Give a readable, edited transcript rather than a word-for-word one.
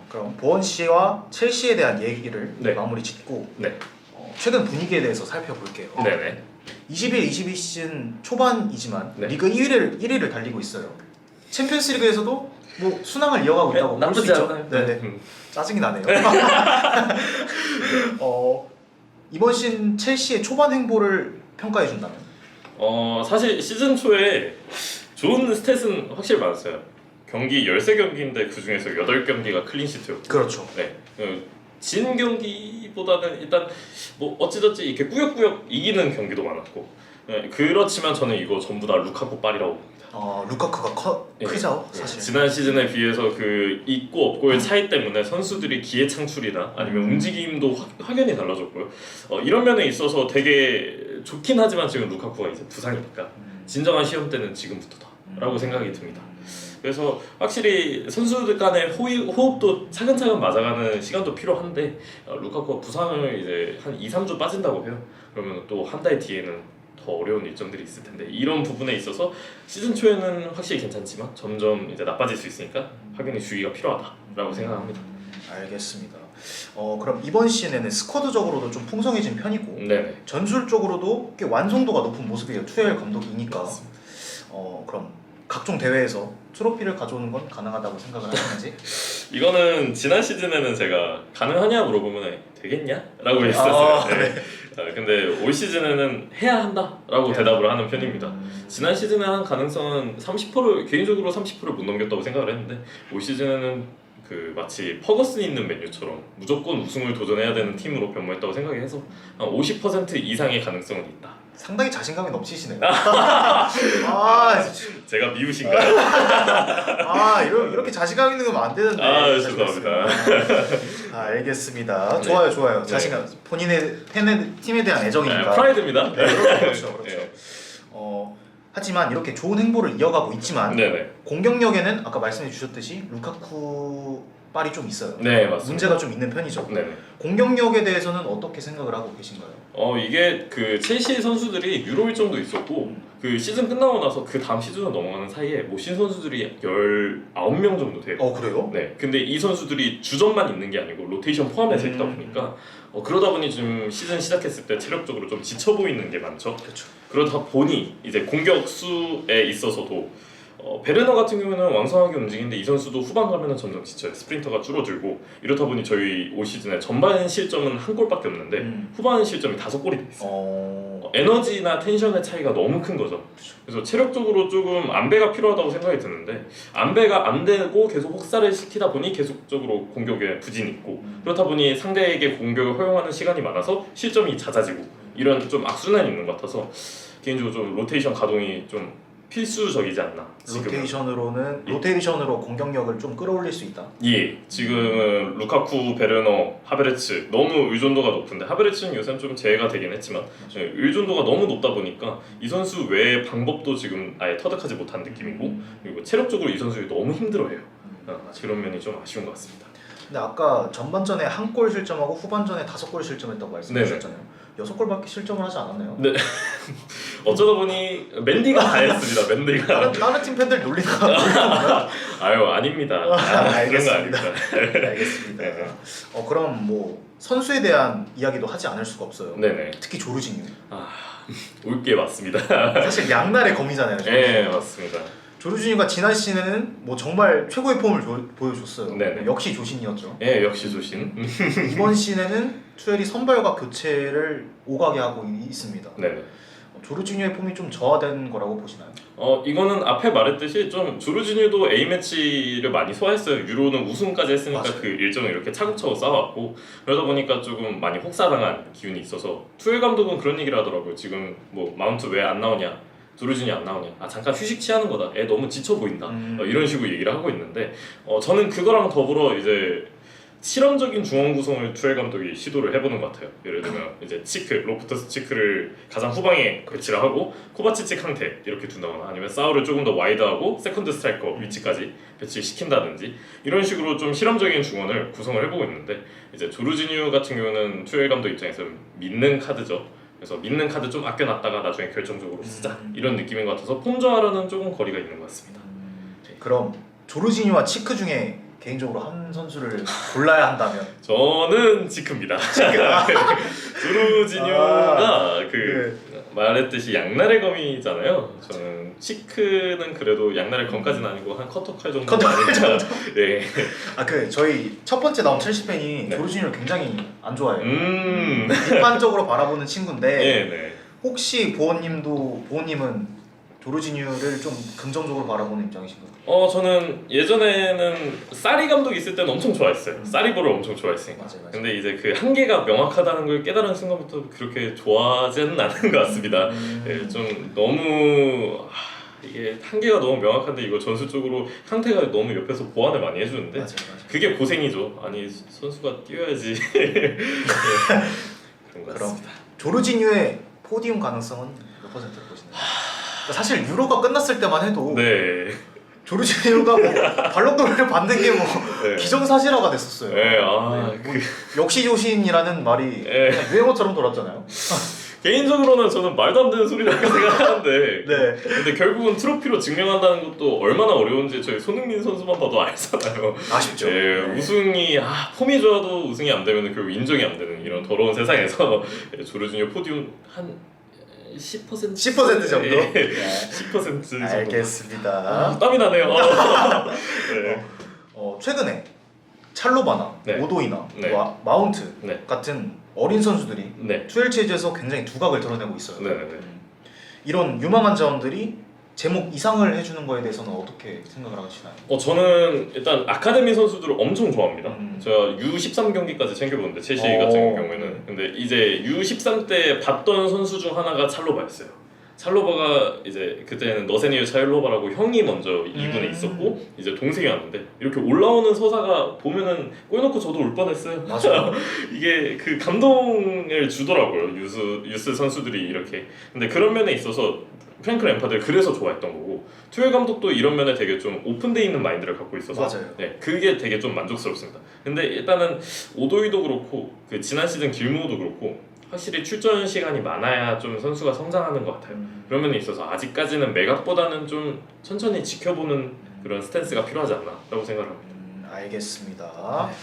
그럼 보원 씨와 첼시에 대한 얘기를 네. 마무리 짓고 네. 최근 분위기에 대해서 살펴볼게요. 네네. 21-22 시즌 초반이지만 네. 리그 1위를 달리고 있어요. 챔피언스리그에서도 뭐 순항을 이어가고 있다고 볼 수 나쁘지 있죠. 않아요. 네네. 짜증이 나네요. 이번 시즌 첼시의 초반 행보를 평가해 준다면? 사실 시즌 초에 좋은 스탯은 확실히 많았어요. 경기 13경기인데 그 중에서 8경기가 클린시트였고. 그렇죠. 네. 진 경기보다는 일단 뭐 어찌저찌 이렇게 꾸역꾸역 이기는 경기도 많았고. 네, 그렇지만 저는 이거 전부 다 루카쿠 빨이라고 봅니다. 루카쿠가 네. 크죠, 사실. 지난 시즌에 비해서 그 있고 없고의 차이 때문에 선수들이 기회 창출이나 아니면 움직임도 확연히 달라졌고요. 이런 면에 있어서 되게 좋긴 하지만 지금 루카쿠가 이제 부상이니까 진정한 시험 때는 지금부터다라고 생각이 듭니다. 그래서 확실히 선수들 간의 호흡도 차근차근 맞아가는 시간도 필요한데 루카쿠가 부상을 이제 한 2-3주 빠진다고 해요. 그러면 또 한 달 뒤에는 더 어려운 일정들이 있을 텐데 이런 부분에 있어서 시즌 초에는 확실히 괜찮지만 점점 이제 나빠질 수 있으니까 확연히 주의가 필요하다라고 생각합니다. 알겠습니다. 그럼 이번 시즌에는 스쿼드적으로도 좀 풍성해진 편이고 네네. 전술적으로도 꽤 완성도가 높은 모습이에요. 투엘 감독이니까. 그럼 각종 대회에서 트로피를 가져오는 건 가능하다고 생각을 하시는지? 이거는 지난 시즌에는 제가 가능하냐 물어보면 되겠냐? 라고 했었어요. 네. 근데 올 시즌에는 해야 한다라고 대답을 하는 편입니다. 지난 시즌에 한 가능성은 30%, 개인적으로 30%를 못 넘겼다고 생각을 했는데 올 시즌에는 그 마치 퍼거슨이 있는 맨유처럼 무조건 우승을 도전해야 되는 팀으로 변모했다고 생각해서 한 50% 이상의 가능성은 있다. 상당히 자신감이 넘치시네요. 제가 미우신가요? 이렇게 자신감 있는 거면 안 되는데. 죄송합니다. 알겠습니다. 네. 좋아요. 네. 자신감, 본인의 팀에 대한 애정이니까. 프라이드입니다. 그렇죠. 네. 하지만 이렇게 좋은 행보를 이어가고 있지만 네네. 공격력에는 아까 말씀해 주셨듯이 루카쿠 빨이 좀 있어요. 네, 맞습니다. 문제가 좀 있는 편이죠. 네네. 공격력에 대해서는 어떻게 생각을 하고 계신가요? 이게 그 첼시 선수들이 유로 일정도 있었고 그 시즌 끝나고 나서 그 다음 시즌으로 넘어가는 사이에 모신 선수들이 19명 정도 돼요. 그래요? 네. 근데 이 선수들이 주전만 있는 게 아니고 로테이션 포함해서 있다 보니까 그러다 보니 좀 시즌 시작했을 때 체력적으로 좀 지쳐 보이는 게 많죠. 그렇죠. 그러다 보니 이제 공격수에 있어서도 베르너 같은 경우는 왕성하게 움직이는데 이 선수도 후반 가면은 점점 지쳐요. 스프린터가 줄어들고 이렇다 보니 저희 올 시즌에 전반 실점은 한 골밖에 없는데 후반 실점이 5골이 돼 있어요. 에너지나 텐션의 차이가 너무 큰 거죠. 그래서 체력적으로 조금 안배가 필요하다고 생각이 드는데 안배가 안 되고 계속 혹사를 시키다 보니 계속적으로 공격에 부진이 있고 그렇다 보니 상대에게 공격을 허용하는 시간이 많아서 실점이 잦아지고 이런 좀 악순환이 있는 것 같아서 개인적으로 좀 로테이션 가동이 좀 필수적이지 않나. 로테이션으로 공격력을 좀 끌어올릴 수 있다. 예, 지금은 루카쿠, 베르너, 하베르츠 너무 의존도가 높은데 하베르츠는 요새는 좀 제외가 되긴 했지만 의존도가 너무 높다 보니까 이 선수 외의 방법도 지금 아예 터득하지 못한 느낌이고 그리고 체력적으로 이 선수들이 너무 힘들어해요. 그런 면이 좀 아쉬운 것 같습니다. 근데 아까 전반전에 1골 실점하고 후반전에 5골 실점했다고 말씀하셨잖아요. 6골밖에 실점을 하지 않았나요? 네. 어쩌다 보니 맨디가 다 했습니다. 맨디가. 다른 팀 팬들 놀리는 건가요? 아닙니다. 알겠습니다. 그런 거 아닙니다. 알겠습니다. 네. 그럼 뭐 선수에 대한 이야기도 하지 않을 수가 없어요. 네네. 특히 조르지뉴. 올게 맞습니다. 사실 양날의 검이잖아요. 네, 맞습니다. 조르지뉴가 지난 시즌에는 뭐 정말 최고의 폼을 보여줬어요. 네네. 역시 조신이었죠. 네, 역시 조신. 이번 시즌에는 투엘이 선발과 교체를 오가게 하고 있습니다. 네네. 조르지뉴의 폼이 좀 저하된 거라고 보시나요? 이거는 앞에 말했듯이 좀 조르지뉴도 A매치를 많이 소화했어요. 유로는 우승까지 했으니까 맞아요. 그 일정을 이렇게 차곡차곡 쌓아왔고 그러다 보니까 조금 많이 혹사당한 기운이 있어서 투엘 감독은 그런 얘기를 하더라고요. 지금 뭐 마운트 왜 안 나오냐 조르지뉴 안 나오냐 잠깐 휴식 취하는 거다 애 너무 지쳐 보인다 이런 식으로 얘기를 하고 있는데 저는 그거랑 더불어 이제 실험적인 중원 구성을 투엘 감독이 시도를 해보는 것 같아요. 예를 들면 이제 로프터스 치크를 가장 후방에 배치를 하고 코바치치 캉테 이렇게 둔다거나 아니면 사우를 조금 더 와이드하고 세컨드 스트라이커 위치까지 배치시킨다든지 이런 식으로 좀 실험적인 중원을 구성을 해보고 있는데 이제 조르지뉴 같은 경우는 투엘 감독 입장에서는 믿는 카드죠. 그래서 믿는 카드 좀 아껴놨다가 나중에 결정적으로 쓰자 이런 느낌인 것 같아서 폼 저하라는 조금 거리가 있는 것 같습니다. 그럼 조르지뉴와 치크 중에 개인적으로 한 선수를 골라야 한다면 저는 지크입니다. 조르지뉴가 그 말했듯이 양날의 검이잖아요. 저는 시크는 그래도 양날의 검까지는 아니고 한 커터칼 정도 아니까. 네. 저희 첫 번째 나온 첼시 팬이 네. 조르지뉴를 굉장히 안 좋아해요. 비판적으로 바라보는 친구인데 네. 혹시 보호님은 조르지뉴를 좀 긍정적으로 바라보는 입장이신가요? 저는 예전에는 사리 감독 있을 때는 엄청 좋아했어요. 사리볼을 엄청 좋아했으니까. 맞아요. 근데 이제 그 한계가 명확하다는 걸 깨달은 순간부터 그렇게 좋아하지는 않은 것 같습니다. 네, 좀 너무 이게 한계가 너무 명확한데 이거 전술적으로 상태가 너무 옆에서 보완을 많이 해주는데 맞아요. 그게 고생이죠. 아니 선수가 뛰어야지. 네, 그런 것 그럼 같습니다. 조르지뉴의 포디움 가능성은 몇 퍼센트로 보시나요? 사실 유로가 끝났을 때만 해도 네. 조르지뉴가 뭐 발록도르를 받는 게 뭐 네. 기정사실화가 됐었어요. 네, 뭐 역시 조신이라는 말이 네. 그냥 유행어처럼 돌았잖아요. 개인적으로는 저는 말도 안 되는 소리라고 생각하는데 네. 근데 결국은 트로피로 증명한다는 것도 얼마나 어려운지 저희 손흥민 선수만 봐도 알잖아요. 아쉽죠. 네, 네. 우승이 폼이 좋아도 우승이 안 되면 결국 인정이 안 되는 이런 더러운 세상에서 조르지뉴 포디움 한 10% 10% 정도? 네. 네. 10% 정도. 알겠습니다. 땀이 나네요. 네. 최근에 찰로바나 네. 오도이나 네. 마운트 네. 같은 어린 선수들이 네. 투엘 체제에서 굉장히 두각을 드러내고 있어요. 네. 네. 이런 유망한 자원들이 제목 이상을 해주는 거에 대해서는 어떻게 생각을 하시나요? 저는 일단 아카데미 선수들을 엄청 좋아합니다. 음. 제가 U13 경기까지 챙겨보는데 첼시 오. 같은 경우에는 근데 이제 U13 때 봤던 선수 중 하나가 찰로바였어요. 찰로바가 이제 그때는 너세니엘 찰로바라고 형이 먼저 2군에 있었고 이제 동생이 왔는데 이렇게 올라오는 서사가 보면은 골 넣고 저도 울 뻔했어요. 맞아요. 이게 그 감동을 주더라고요. 유스 선수들이 이렇게. 근데 그런 면에 있어서 프랭크 램파드를 그래서 좋아했던 거고 투엘 감독도 이런 면에 되게 좀 오픈돼 있는 마인드를 갖고 있어서 맞아요. 네, 그게 되게 좀 만족스럽습니다. 근데 일단은 오도이도 그렇고 그 지난 시즌 길무어도 그렇고 확실히 출전 시간이 많아야 좀 선수가 성장하는 것 같아요. 그런 면에 있어서 아직까지는 매각보다는 좀 천천히 지켜보는 그런 스탠스가 필요하지 않나라고 생각합니다. 알겠습니다. 네.